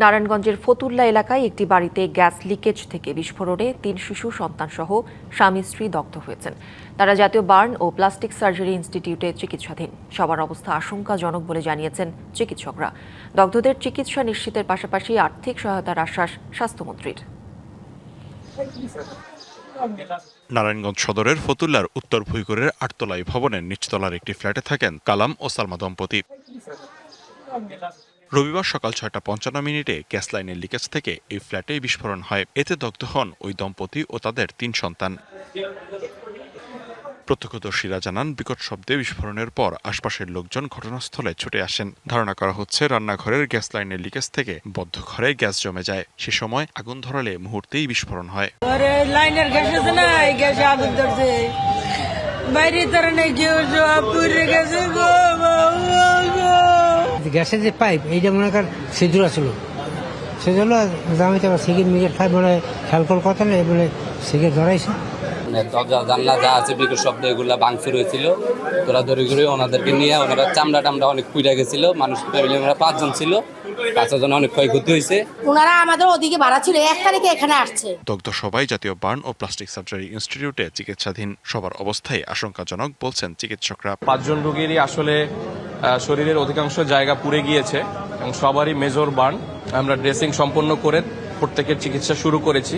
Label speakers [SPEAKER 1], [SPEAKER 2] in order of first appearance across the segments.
[SPEAKER 1] নারায়ণগঞ্জের ফতুল্লা এলাকায় একটি বাড়িতে গ্যাস লিকেজ থেকে বিস্ফোরণে ৩ শিশু সন্তানসহ স্বামী স্ত্রী দগ্ধ হয়েছেন। তারা জাতীয় বার্ন ও প্লাস্টিক সার্জারি ইনস্টিটিউটে চিকিৎসাধীন। সবার অবস্থা আশঙ্কাজনক বলে জানিয়েছেন চিকিৎসকরা। দগ্ধদের চিকিৎসা নিশ্চিতের পাশাপাশি আর্থিক সহায়তার আশ্বাস স্বাস্থ্যমন্ত্রীর।
[SPEAKER 2] নারায়ণগঞ্জ সদরের ফতুল্লার উত্তর ভুইগড়ের ৮তলাই ভবনের নিচতলার একটি ফ্ল্যাটে থাকেন কালাম ও সালমা দম্পতি। রবিবার সকাল ৬টা ৫৫ গ্যাস লাইনের লিকেজ থেকে এই ফ্ল্যাটে বিস্ফোরণ হয়। এতে দগ্ধ হন ওই দম্পতি ও তাদের ৩ সন্তান। প্রত্যক্ষদর্শীরা জানান, বিকট শব্দে বিস্ফোরণের পর আশপাশের লোকজন ঘটনাস্থলে ছুটে আসেন। ধারণা করা হচ্ছে রান্নাঘরের গ্যাস লাইনের লিকেজ থেকে বদ্ধ ঘরে গ্যাস জমে যায়। সে সময় আগুন ধরালে মুহূর্তেই বিস্ফোরণ হয়।
[SPEAKER 3] লাইনের গ্যাস আছে না, এই গ্যাসে আগুন ধরছে, বাইরে তারা নেই, কেউ পুড়ে গেছে।
[SPEAKER 4] গ্যাসের যে পাইপ এইটা মনে কর ছিদ্র ছিল, সেজন্য আমি তো সিগারেট মিগারেট খাই বলে খেয়াল কথা নেই বলে সিগারেট ধরাইছে।
[SPEAKER 5] দরজা জানলা যা আছে বিকট শব্দ এগুলা ভাঙচুর হয়েছিল। তোরা ধরে ঘুরে ওনাদেরকে নিয়ে ওনারা চামড়া টামড়া অনেক পুড়ে গেছিল। মানুষ ফ্যামিলি আমরা ৫ জন ছিল, ৫ জন অনেক ক্ষয়ক্ষতি হয়েছে।
[SPEAKER 6] ওনারা আমাদের ওদিকে ভাড়া ছিল, ১ তারিখে এখানে আসছে।
[SPEAKER 2] দগ্ধ সবাই জাতীয় বার্ন ও প্লাস্টিক সার্জারি ইনস্টিটিউটে চিকিৎসাধীন। সবার অবস্থায় আশঙ্কাজনক বলছেন চিকিৎসকরা।
[SPEAKER 7] ৫ জন রোগীরই আসলে শরীরের অধিকাংশ জায়গা পুড়ে গিয়েছে এবং সবারই মেজর বার্ন। আমরা ড্রেসিং সম্পন্ন করে প্রত্যেকের চিকিৎসা শুরু করেছি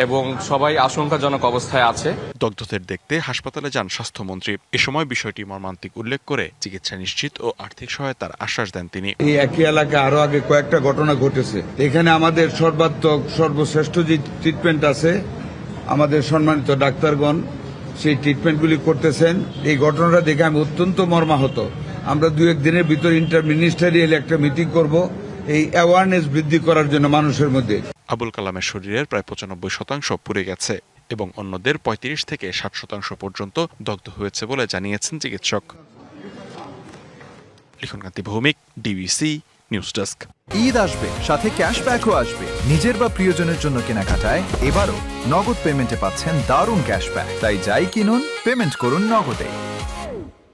[SPEAKER 7] এবং সবাই আশঙ্কাজনক অবস্থায় আছে।
[SPEAKER 2] দগ্ধদের দেখতে হাসপাতালে যান স্বাস্থ্যমন্ত্রী। এ সময় বিষয়টি মর্মান্তিক উল্লেখ করে চিকিৎসা নিশ্চিত ও আর্থিক সহায়তার আশ্বাস দেন তিনি।
[SPEAKER 8] এই একই এলাকায় আরো আগে কয়েকটা ঘটনা ঘটেছে। এখানে আমাদের সর্বাত্মক সর্বশ্রেষ্ঠ যে ট্রিটমেন্ট আছে, আমাদের সম্মানিত ডাক্তারগণ সেই ট্রিটমেন্টগুলি করতেছেন। এই ঘটনাটা দেখে আমি অত্যন্ত মর্মাহত। আমরা ২-১ দিনের ভিতর ইন্টার মিনিস্টারিয়াল একটা মিটিং করব এই অ্যাওয়ারনেস বৃদ্ধি করার জন্য মানুষের মধ্যে।
[SPEAKER 2] আবুল কালামের শরীরের প্রায় ৯৫% পুড়ে গেছে এবং অন্যদের ৩৫ থেকে ৬০% পর্যন্ত দগ্ধ হয়েছে বলে জানিয়েছেন চিকিৎসক। Likhonkanti Bhowmik, DBC news desk.
[SPEAKER 9] Eid আসবে, সাথে ক্যাশব্যাকও আসবে। নিজের বা প্রিয়জনের জন্য কেনাকাটায় এবারও নগদ পেমেন্টে পাচ্ছেন দারুণ ক্যাশব্যাক। তাই যাই কিনুন, পেমেন্ট করুন নগদে।